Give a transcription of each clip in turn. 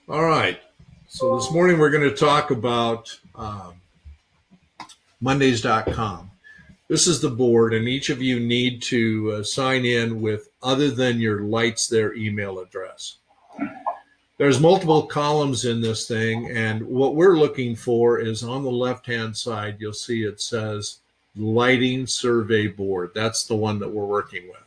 All right. So this morning we're going to talk about Mondays.com. This is the board, and each of you need to sign in with, other than your lights, their email address. There's multiple columns in this thing, and what we're looking for is on the left-hand side, you'll see it says Lighting Survey Board. That's the one that we're working with.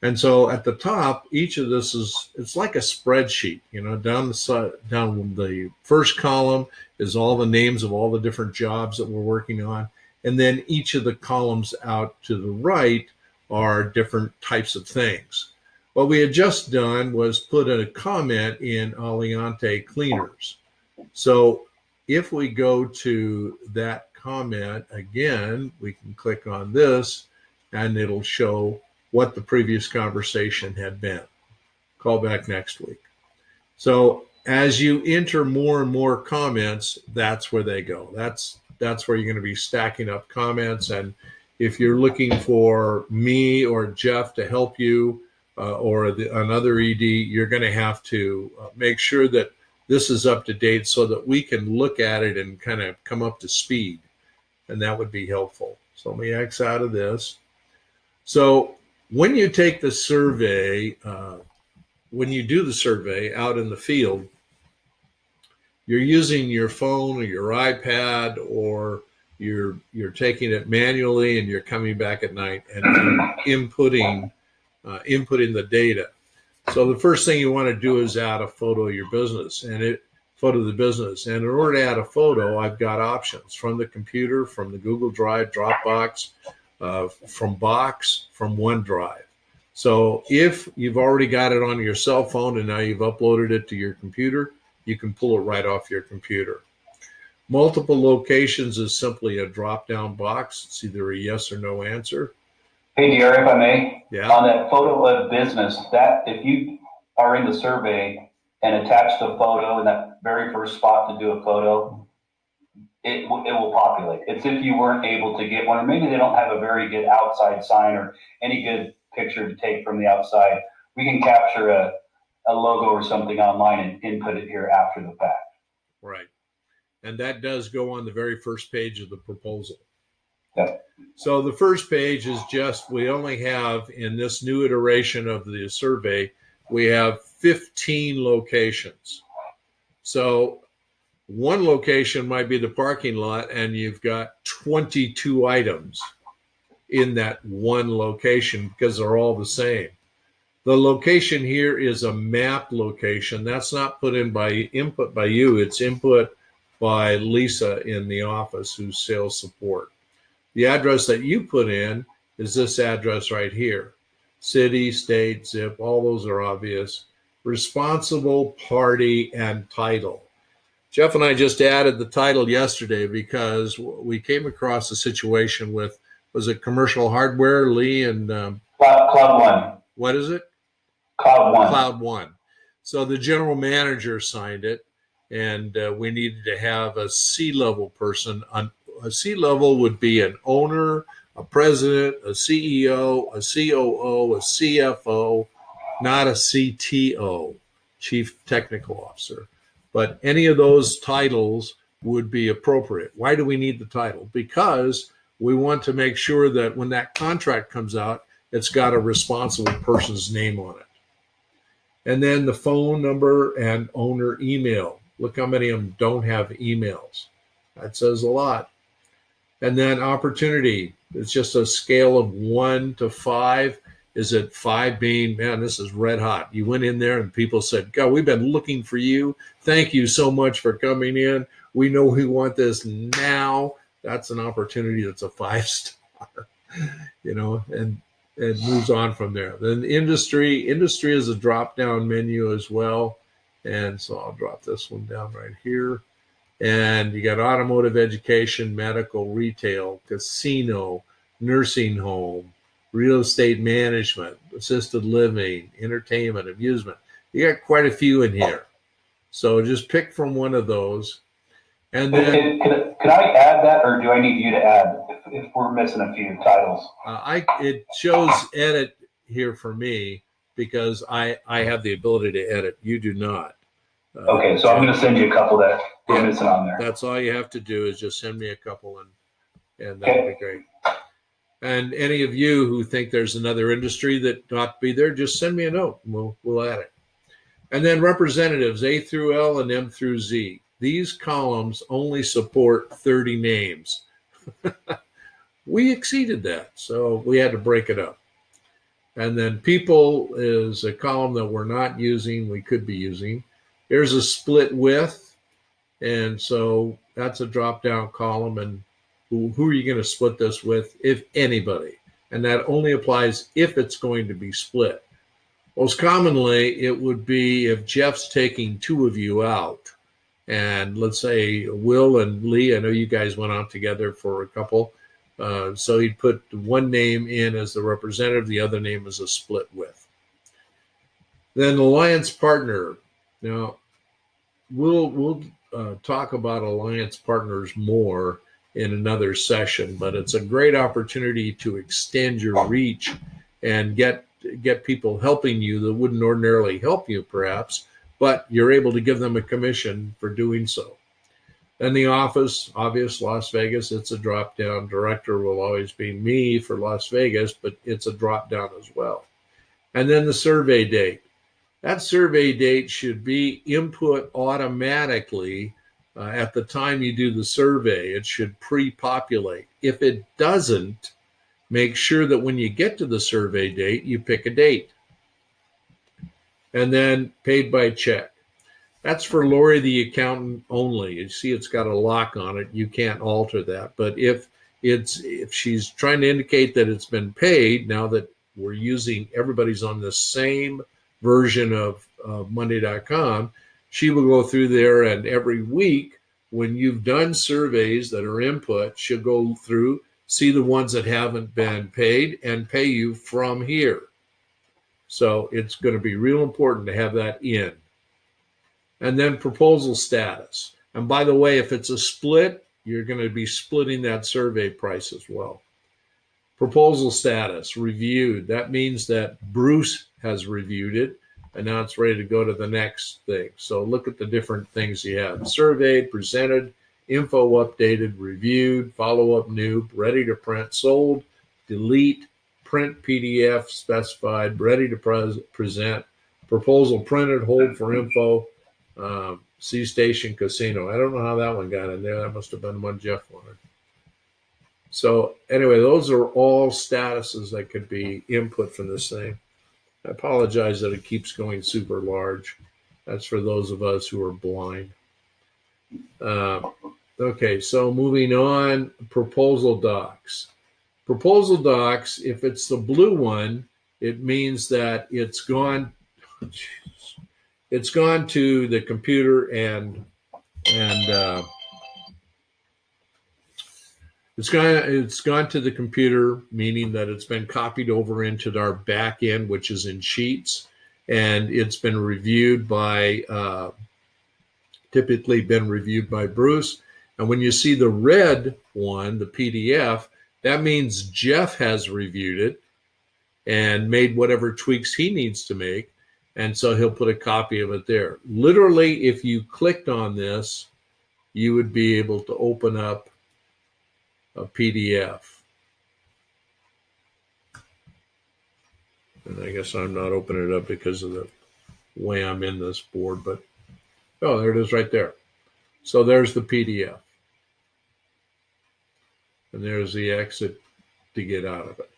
And so at the top, each of this it's like a spreadsheet, down the side, down the first column is all the names of all the different jobs that we're working on. And then each of the columns out to the right are different types of things. What we had just done was put a comment in Aliante Cleaners. So if we go to that comment again, we can click on this and it'll show what the previous conversation had been. Call back next week. So as you enter more and more comments, that's where they go. That's where you're going to be stacking up comments. And if you're looking for me or Jeff to help you or another ED, you're going to have to make sure that this is up to date so that we can look at it and kind of come up to speed. And that would be helpful. So let me X out of this. So when you take the survey, when you do the survey out in the field, you're using your phone or your iPad, or you're taking it manually and you're coming back at night and inputting the data. So the first thing you want to do is add a photo of your business photo of the business. And in order to add a photo, I've got options from the computer, from the Google Drive, Dropbox, from Box, from OneDrive. So if you've already got it on your cell phone and now you've uploaded it to your computer, you can pull it right off your computer. Multiple locations is simply a drop-down box. It's either a yes or no answer. Hey, dear, if I may, yeah. On that photo of business, that if you are in the survey and attach the photo in that very first spot to do a photo, it will populate. It's if you weren't able to get one, or maybe they don't have a very good outside sign or any good picture to take from the outside. We can capture a logo or something online and input it here after the fact. Right. And that does go on the very first page of the proposal. Yeah. So the first page is just, we only have, in this new iteration of the survey, we have 15 locations. So one location might be the parking lot, and you've got 22 items in that one location because they're all the same. The location here is a map location. That's not put in by input by you. It's input by Lisa in the office, who's sales support. The address that you put in is this address right here. City, state, zip, all those are obvious. Responsible party and title. Jeff and I just added the title yesterday because we came across a situation with, was it Commercial Hardware, Lee, and Cloud One. What is it? Cloud One. Cloud One. So the general manager signed it, and we needed to have a C-level person. A C-level would be an owner, a president, a CEO, a COO, a CFO, not a CTO, Chief Technical Officer. But any of those titles would be appropriate. Why do we need the title? Because we want to make sure that when that contract comes out, it's got a responsible person's name on it. And then the phone number and owner email. Look how many of them don't have emails. That says a lot. And then opportunity. It's just a scale of 1 to 5. Is it 5 being, man, this is red hot? You went in there and people said, God, we've been looking for you. Thank you so much for coming in. We know we want this now. That's an opportunity that's a 5-star, and it moves on from there. Then industry is a drop-down menu as well. And so I'll drop this one down right here. And you got automotive, education, medical, retail, casino, nursing home, real estate management, assisted living, entertainment, amusement. You got quite a few in here. So just pick from one of those. And then can I add that, or do I need you to add if we're missing a few titles? It shows edit here for me because I have the ability to edit. You do not. Okay, so I'm going to send you a couple that we're missing on there. That's all you have to do is just send me a couple, and that'll be great. And any of you who think there's another industry that ought to be there, just send me a note and we'll add it. And then representatives A through L and M through Z. These columns only support 30 names. We exceeded that, so we had to break it up. And then people is a column that we're not using, we could be using. There's a split with, and so that's a drop-down column. And who are you going to split this with, if anybody? And that only applies if it's going to be split. Most commonly, it would be if Jeff's taking two of you out. And let's say Will and Lee, I know you guys went out together for a couple. So he'd put one name in as the representative, the other name as a split with. Then alliance partner. Now, we'll talk about alliance partners more in another session, but it's a great opportunity to extend your reach and get people helping you that wouldn't ordinarily help you, perhaps, but you're able to give them a commission for doing so. Then the office, obvious, Las Vegas, it's a drop down. Director will always be me for Las Vegas, but it's a drop down as well. And then the survey date. That survey date should be input automatically at the time you do the survey. It should pre-populate. If it doesn't, make sure that when you get to the survey date, you pick a date. And then paid by check. That's for Lori, the accountant, only. You see, it's got a lock on it. You can't alter that. But if she's trying to indicate that it's been paid, now that we're using, everybody's on the same version of Monday.com, she will go through there, and every week when you've done surveys that are input, she'll go through, see the ones that haven't been paid, and pay you from here. So it's going to be real important to have that in. And then proposal status. And by the way, if it's a split, you're going to be splitting that survey price as well. Proposal status, reviewed. That means that Bruce has reviewed it, and now it's ready to go to the next thing. So look at the different things you have. Surveyed, presented, info updated, reviewed, follow-up new, ready to print, sold, delete, print PDF specified, ready to present, proposal printed, hold for info, C Station Casino. I don't know how that one got in there. That must have been one Jeff wanted. So anyway, those are all statuses that could be input from this thing. I apologize that it keeps going super large. That's for those of us who are blind. Okay, so moving on, proposal docs. Proposal docs, if it's the blue one, it means that it's gone. It's gone to the computer and it's gone to the computer, meaning that it's been copied over into our back end, which is in Sheets, and it's been reviewed by typically been reviewed by Bruce. And when you see the red one, the PDF, that means Jeff has reviewed it and made whatever tweaks he needs to make. And so he'll put a copy of it there. Literally, if you clicked on this, you would be able to open up a PDF. And I guess I'm not opening it up because of the way I'm in this board, but oh, there it is right there. So there's the PDF. And there's the exit to get out of it.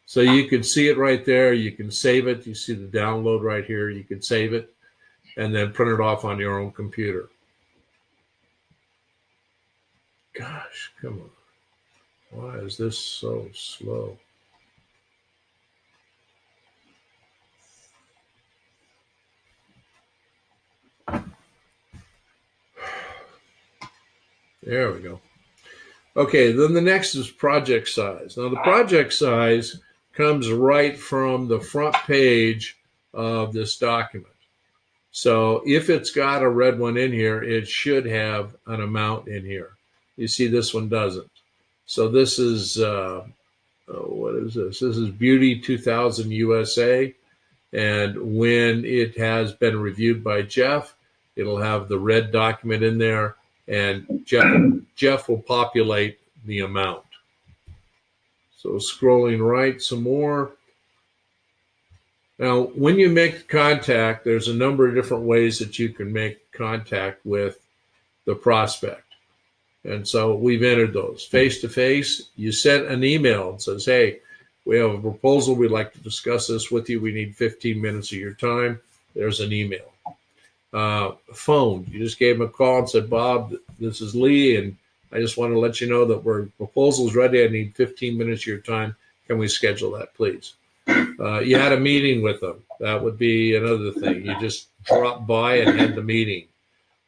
So you can see it right there. You can save it. You see the download right here. You can save it and then print it off on your own computer. Gosh, come on. Why is this so slow? There we go. Okay, then the next is project size. Now the project size comes right from the front page of this document. So if it's got a red one in here, it should have an amount in here. You see this one doesn't. So this is, what is this? This is Beauty 2000 USA. And when it has been reviewed by Jeff, It'll have the red document in there, and Jeff will populate the amount. So scrolling right some more. Now, when you make contact, there's a number of different ways that you can make contact with the prospect. And so we've entered those. Face-to-face, you sent an email and says, hey, we have a proposal. We'd like to discuss this with you. We need 15 minutes of your time. There's an email. Phone, you just gave him a call and said, Bob, this is Lee, and I just want to let you know that our proposal's ready. I need 15 minutes of your time. Can we schedule that, please? You had a meeting with them. That would be another thing. You just dropped by and had the meeting.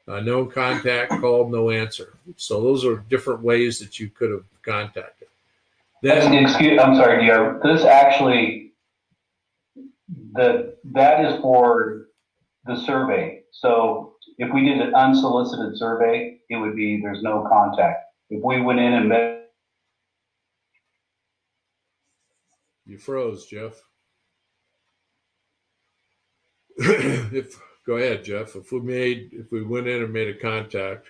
No contact, called, no answer. So those are different ways that you could have contacted. I'm sorry, DR. This actually, that is for the survey. So if we did an unsolicited survey, it would be there's no contact. If we went in and met. You froze, Jeff. Go ahead, Jeff. If we went in and made a contact.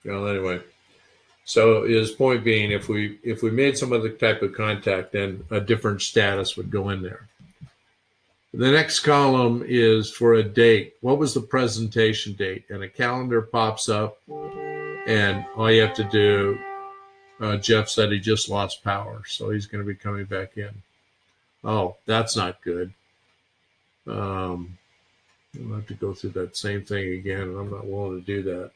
Well, anyway. So his point being, if we made some other type of contact, then a different status would go in there. The next column is for a date. What was the presentation date? And a calendar pops up, and all you have to do, Jeff said he just lost power, so he's going to be coming back in. Oh, that's not good. I'll have to go through that same thing again, and I'm not willing to do that.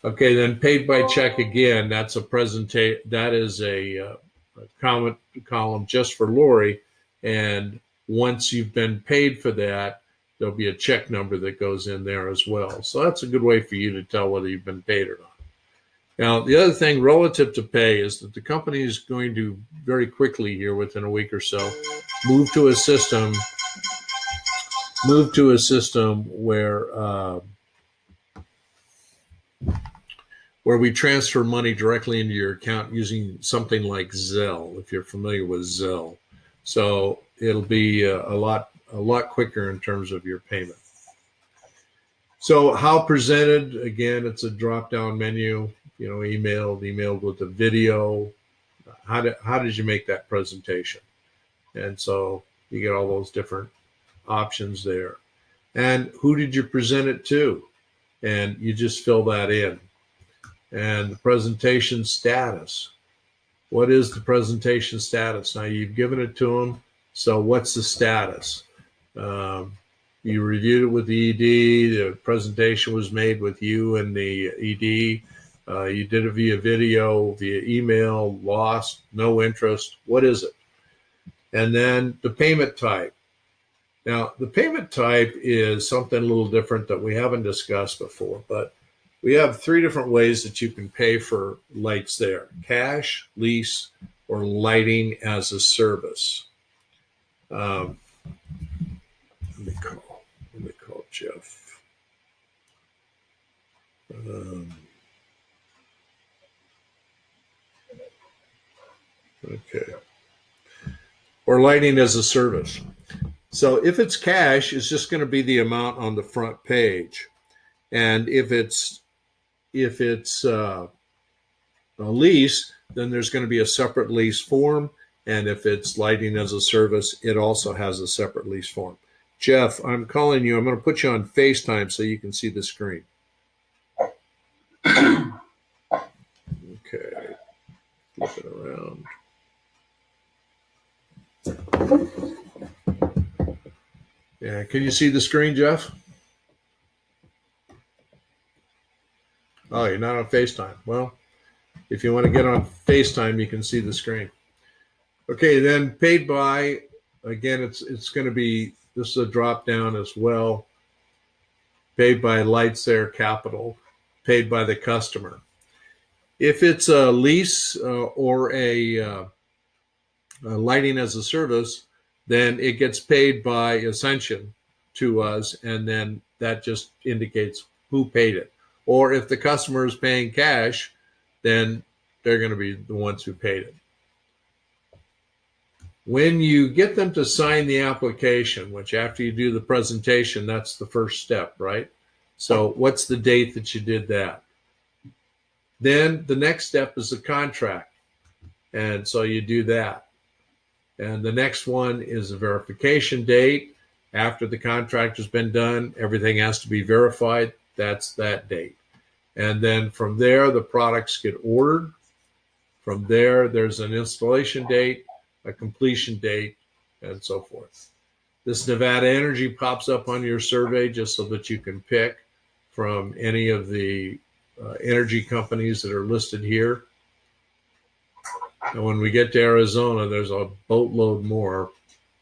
Okay, then paid by check again. That's a presentation. That is a comment column just for Lori, and once you've been paid for that, there'll be a check number that goes in there as well. So that's a good way for you to tell whether you've been paid or not. Now, the other thing relative to pay is that the company is going to very quickly here within a week or so move to a system where we transfer money directly into your account using something like Zelle, if you're familiar with Zelle. So it'll be a lot quicker in terms of your payment. So how presented? Again, it's a drop-down menu. Emailed with a video. How did you make that presentation? And so you get all those different options there. And who did you present it to? And you just fill that in. And the presentation status. What is the presentation status? Now you've given it to them. So what's the status? You reviewed it with the ED. The presentation was made with you and the ED. You did it via video, via email, lost, no interest. What is it? And then the payment type. Now, the payment type is something a little different that we haven't discussed before, but we have 3 different ways that you can pay for lights there: cash, lease, or lighting as a service. Let me call Jeff. Okay. Or lighting as a service. So if it's cash, it's just going to be the amount on the front page. And if it's a lease, then there's going to be a separate lease form. And if it's lighting as a service, it also has a separate lease form. Jeff, I'm calling you. I'm going to put you on FaceTime so you can see the screen. Okay. Flip it around. Yeah, can you see the screen, Jeff? Oh, you're not on FaceTime. Well, if you want to get on FaceTime, you can see the screen. Okay, then paid by, again, it's going to be, this is a drop down as well. Paid by Lightsair Capital, paid by the customer. If it's a lease or a lighting as a service, then it gets paid by Ascension to us, and then that just indicates who paid it. Or if the customer is paying cash, then they're going to be the ones who paid it. When you get them to sign the application, which after you do the presentation, that's the first step, right? So what's the date that you did that? Then the next step is the contract. And so you do that. And the next one is a verification date. After the contract has been done, everything has to be verified. That's that date. And then from there, the products get ordered. From there, there's an installation date, a completion date, and so forth. This Nevada Energy pops up on your survey just so that you can pick from any of the energy companies that are listed here. And when we get to Arizona, there's a boatload more.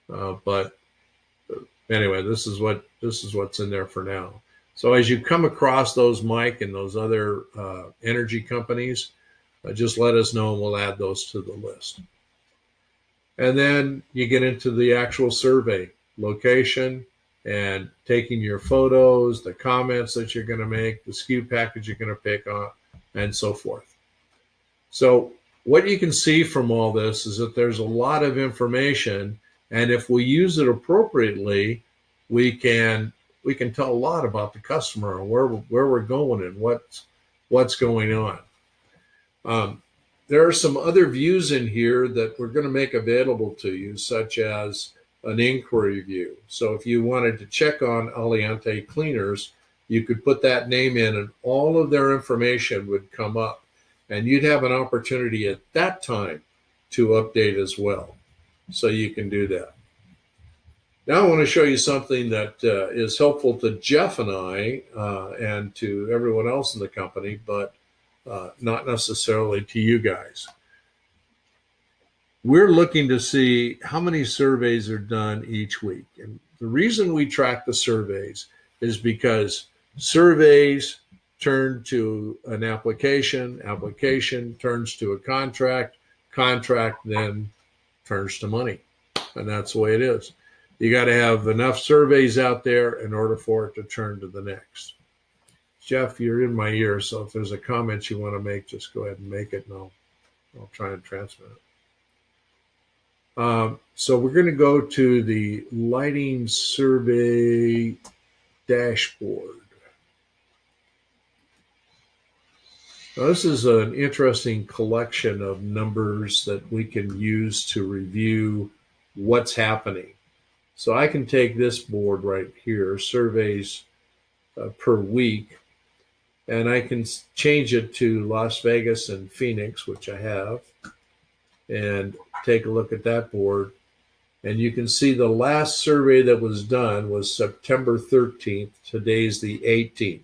But anyway, this is what's in there for now. So as you come across those, Mike, and those other energy companies, just let us know and we'll add those to the list. And then you get into the actual survey location and taking your photos, the comments that you're going to make, the SKU package you're going to pick on, and so forth. So what you can see from all this is that there's a lot of information, and if we use it appropriately, we can tell a lot about the customer and where we're going and what's going on. There are some other views in here that we're going to make available to you, such as an inquiry view. So if you wanted to check on Aliante Cleaners, you could put that name in and all of their information would come up. And you'd have an opportunity at that time to update as well. So you can do that. Now I want to show you something that is helpful to Jeff and I and to everyone else in the company, but not necessarily to you guys. We're looking to see how many surveys are done each week. And the reason we track the surveys is because surveys turn to an application turns to a contract then turns to money. And that's the way it is. You got to have enough surveys out there in order for it to turn to the next. Jeff, you're in my ear, so if there's a comment you want to make, just go ahead and make it, and I'll try and transmit it. So we're going to go to the lighting survey dashboard. Now, this is an interesting collection of numbers that we can use to review what's happening. So I can take this board right here, surveys per week, and I can change it to Las Vegas and Phoenix, which I have, and take a look at that board. And you can see the last survey that was done was September 13th. Today's the 18th.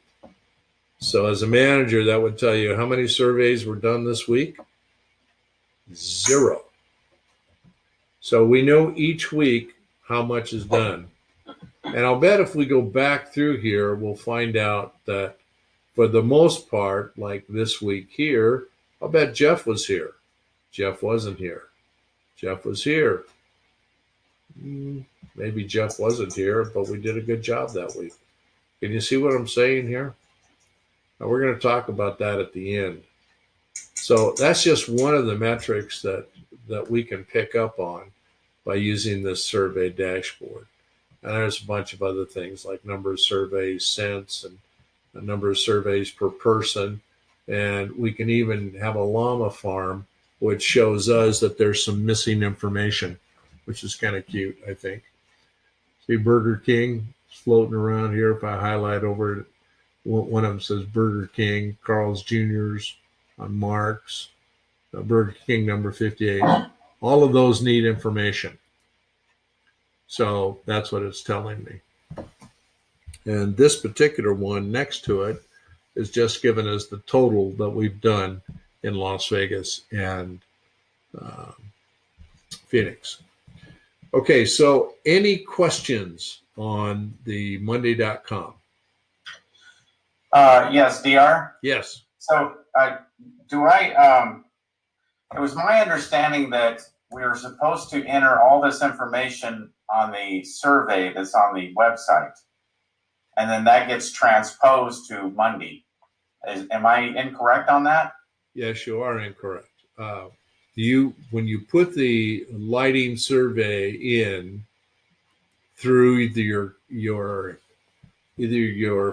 So as a manager, that would tell you how many surveys were done this week? 0. So we know each week how much is done. And I'll bet if we go back through here, we'll find out that for the most part, like this week here, I'll bet Jeff was here. Jeff wasn't here. Jeff was here. Maybe Jeff wasn't here, but we did a good job that week. Can you see what I'm saying here? Now we're going to talk about that at the end. So that's just one of the metrics that we can pick up on by using this survey dashboard. And there's a bunch of other things like number of surveys, cents, and a number of surveys per person. And we can even have a llama farm, which shows us that there's some missing information, which is kind of cute, I think. See Burger King floating around here. If I highlight over it, one of them says Burger King, Carl's Jr.'s on Mark's, Burger King number 58. All of those need information. So that's what it's telling me. And this particular one next to it is just giving us the total that we've done in Las Vegas and Phoenix. Okay, so any questions on the Monday.com? Yes, DR. Yes. So, it was my understanding that we were supposed to enter all this information on the survey that's on the website, and then that gets transposed to Monday. Am I incorrect on that? Yes, you are incorrect. when you put the lighting survey in through either your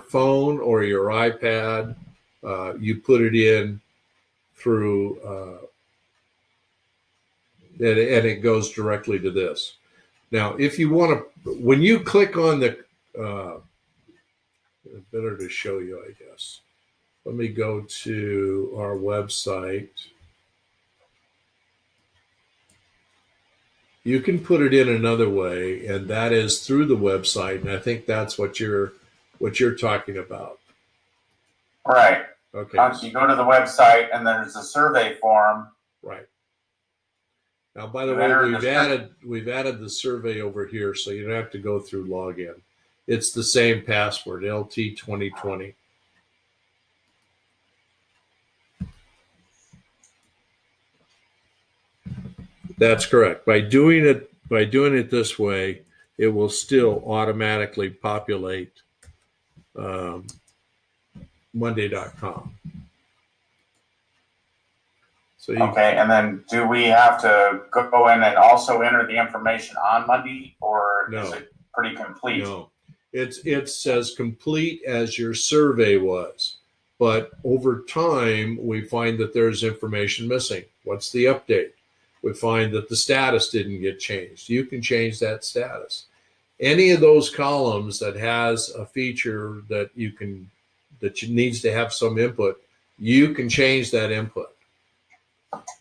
phone or your iPad, you put it in through, and it goes directly to this. Now, if you want to, when you click on the, better to show you, I guess. Let me go to our website. You can put it in another way, and that is through the website. And I think that's what you're talking about. Right. Okay. You go to the website, and there's a survey form. Right. Now, by the way, we've added the survey over here, so you don't have to go through login. It's the same password, LT 2020. That's correct. By doing it this way, it will still automatically populate Monday.com. So okay, and then do we have to go in and also enter the information on Monday, or No. is it pretty complete? No, it's as complete as your survey was, but over time we find that there's information missing. What's the update? We find that the status didn't get changed. You can change that status. Any of those columns that has a feature that needs to have some input, you can change that input.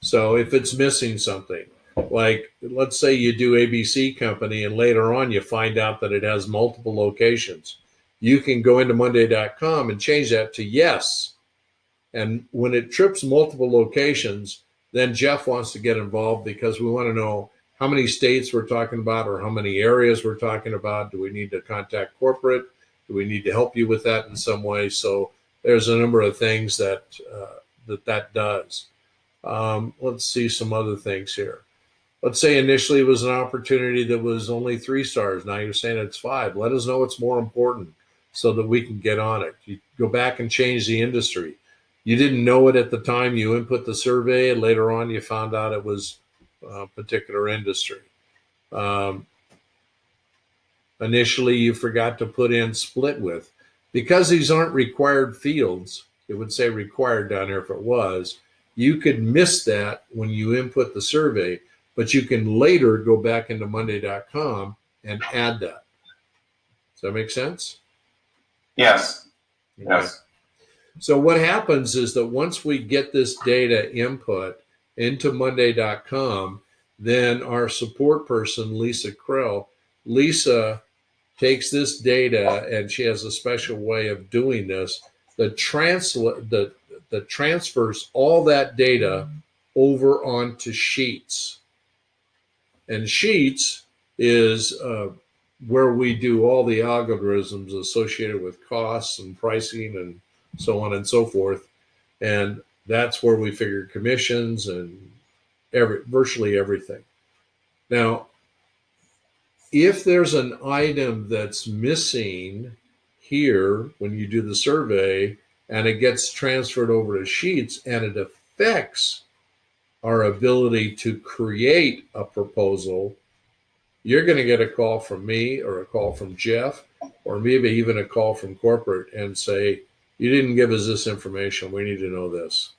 So if it's missing something, like let's say you do ABC Company and later on you find out that it has multiple locations, you can go into Monday.com and change that to yes. And when it trips multiple locations, then Jeff wants to get involved because we want to know how many states we're talking about or how many areas we're talking about. Do we need to contact corporate? Do we need to help you with that in some way? So there's a number of things that does. Let's see some other things here. Let's say initially it was an opportunity that was only 3 stars. Now you're saying it's 5. Let us know what's more important so that we can get on it. You go back and change the industry. You didn't know it at the time you input the survey, and later on you found out it was a particular industry. Initially you forgot to put in split with. Because these aren't required fields, it would say required down here if it was, you could miss that when you input the survey, but you can later go back into Monday.com and add that. Does that make sense? Yes. Okay. Yes. So what happens is that once we get this data input into Monday.com, then our support person, Lisa Krell, Lisa takes this data, and she has a special way of doing this, that transfers all that data over onto Sheets. And Sheets is where we do all the algorithms associated with costs and pricing and so on and so forth. And that's where we figure commissions and virtually everything. Now, if there's an item that's missing here when you do the survey and it gets transferred over to Sheets and it affects our ability to create a proposal, you're going to get a call from me or a call from Jeff or maybe even a call from corporate and say, you didn't give us this information. We need to know this.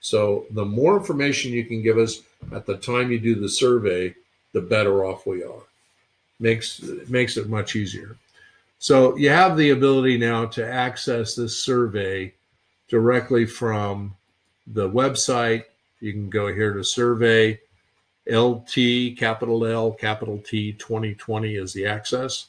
So the more information you can give us at the time you do the survey, the better off we are. Makes it much easier. So you have the ability now to access this survey directly from the website. You can go here to survey, LT, capital L, capital T, 2020 is the access.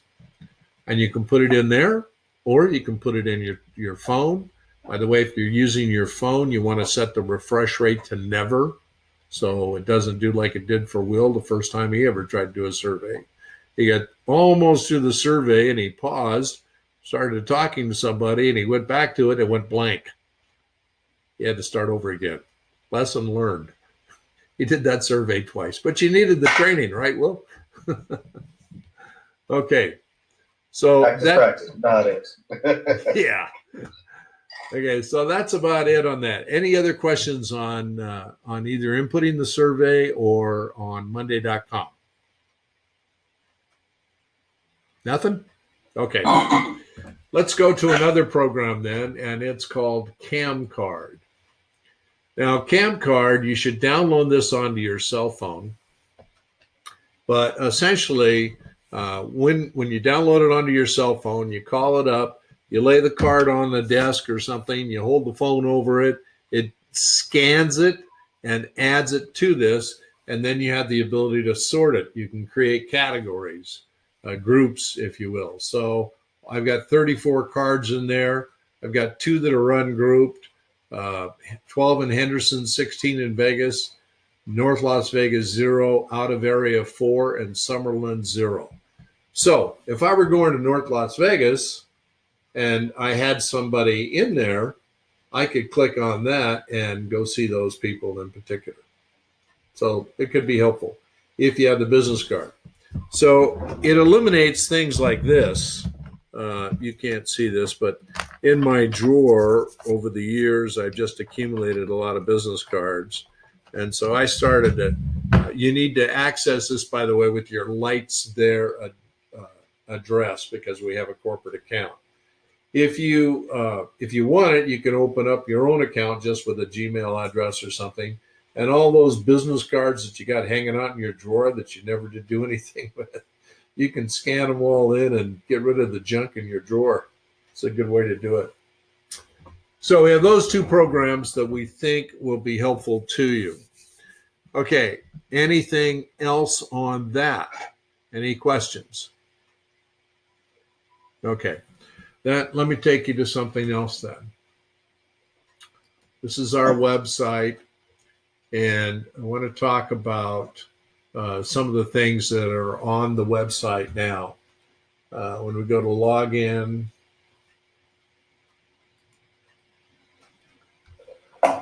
And you can put it in there, or you can put it in your phone. By the way, if you're using your phone, you want to set the refresh rate to never, so it doesn't do like it did for Will the first time he ever tried to do a survey. He got almost through the survey and he paused, started talking to somebody, and he went back to it and went blank. He had to start over again. Lesson learned. He did that survey twice, but you needed the training, right, Will? Okay. So practice, not it. Yeah. Okay, so that's about it on that. Any other questions on either inputting the survey or on Monday.com? Nothing? Okay. Let's go to another program then, and it's called CamCard. Now, CamCard, you should download this onto your cell phone. But essentially, when you download it onto your cell phone, you call it up, you lay the card on the desk or something, you hold the phone over it, it scans it and adds it to this, and then you have the ability to sort it. You can create categories, groups, if you will. So I've got 34 cards in there. I've got 2 that are ungrouped, 12 in Henderson, 16 in Vegas, North Las Vegas 0, out of area 4, and Summerlin 0. So if I were going to North Las Vegas and I had somebody in there, I could click on that and go see those people in particular. So it could be helpful if you have the business card. So it eliminates things like this. You can't see this, but in my drawer over the years, I've just accumulated a lot of business cards. And so I started to, you need to access this, by the way, with your Lights There address, because we have a corporate account. If you want it, you can open up your own account just with a Gmail address or something. And all those business cards that you got hanging out in your drawer that you never did do anything with, you can scan them all in and get rid of the junk in your drawer. It's a good way to do it. So we have those 2 programs that we think will be helpful to you. Okay, anything else on that? Any questions? Okay, let me take you to something else then. This is our website, and I want to talk about some of the things that are on the website now. When we go to login,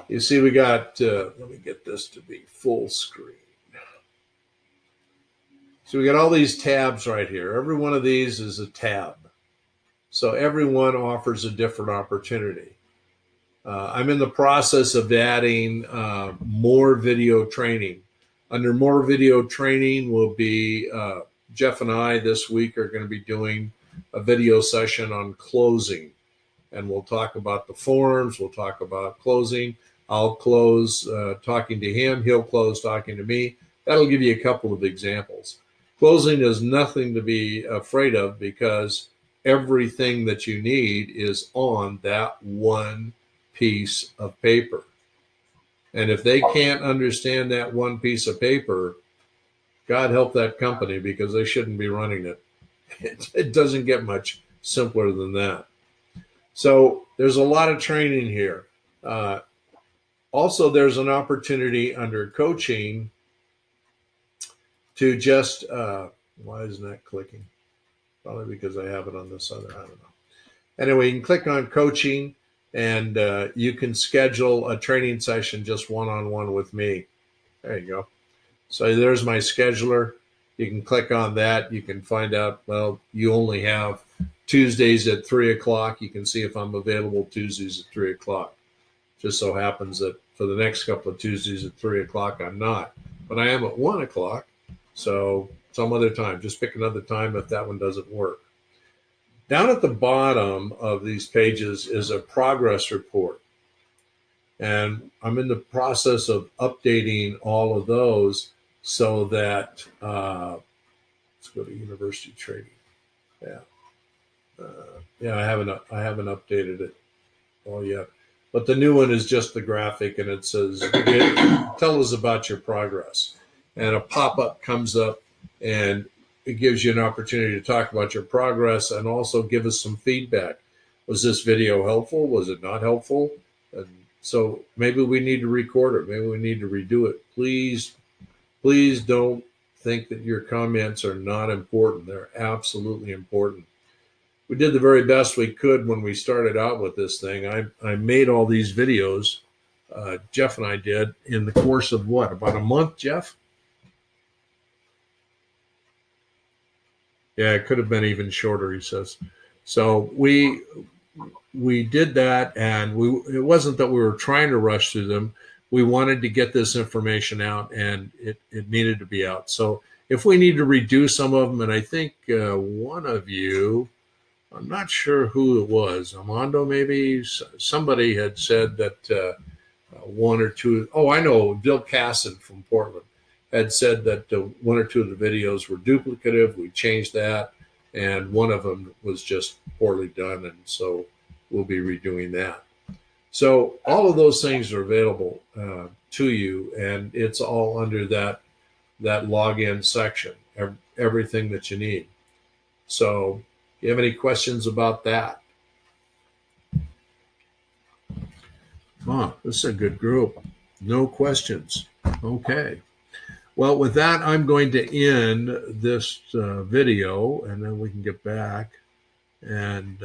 you see we got, let me get this to be full screen. So we got all these tabs right here. Every one of these is a tab. So every one offers a different opportunity. I'm in the process of adding more video training. Under more video training will be, Jeff and I this week are going to be doing a video session on closing. And we'll talk about the forms. We'll talk about closing. I'll close talking to him. He'll close talking to me. That'll give you a couple of examples. Closing is nothing to be afraid of, because everything that you need is on that one piece of paper. And if they can't understand that one piece of paper, God help that company, because they shouldn't be running it. It doesn't get much simpler than that. So there's a lot of training here. Also, there's an opportunity under coaching to just, why isn't that clicking? Probably because I have it on this other, I don't know. Anyway, you can click on coaching, and you can schedule a training session just one-on-one with me. There you go. So there's my scheduler. You can click on that. You can find out, well, you only have Tuesdays at 3 o'clock. You can see if I'm available Tuesdays at 3 o'clock. Just so happens that for the next couple of Tuesdays at 3 o'clock, I'm not. But I am at 1 o'clock. So some other time, just pick another time if that one doesn't work. Down at the bottom of these pages is a progress report. And I'm in the process of updating all of those so that, let's go to university training. Yeah. I haven't updated it all yet. But the new one is just the graphic, and it says, tell us about your progress. And a pop-up comes up, and it gives you an opportunity to talk about your progress and also give us some feedback. Was this video helpful? Was it not helpful? And so maybe we need to record it. Maybe we need to redo it. Please don't think that your comments are not important. They're absolutely important. We did the very best we could when we started out with this thing. I made all these videos, Jeff and I did, in the course of what, about a month, Jeff? Yeah, it could have been even shorter, he says. So we we did that, and it wasn't that we were trying to rush through them. We wanted to get this information out, and it needed to be out. So if we need to redo some of them, and I think one of you, I'm not sure who it was, Armando maybe, somebody had said that one or two, oh, I know, Bill Casson from Portland had said that one or two of the videos were duplicative. We changed that, and one of them was just poorly done, and so we'll be redoing that. So all of those things are available to you, and it's all under that login section, everything that you need. So do you have any questions about that? This is a good group. No questions. Okay. Well, with that, I'm going to end this video, and then we can get back and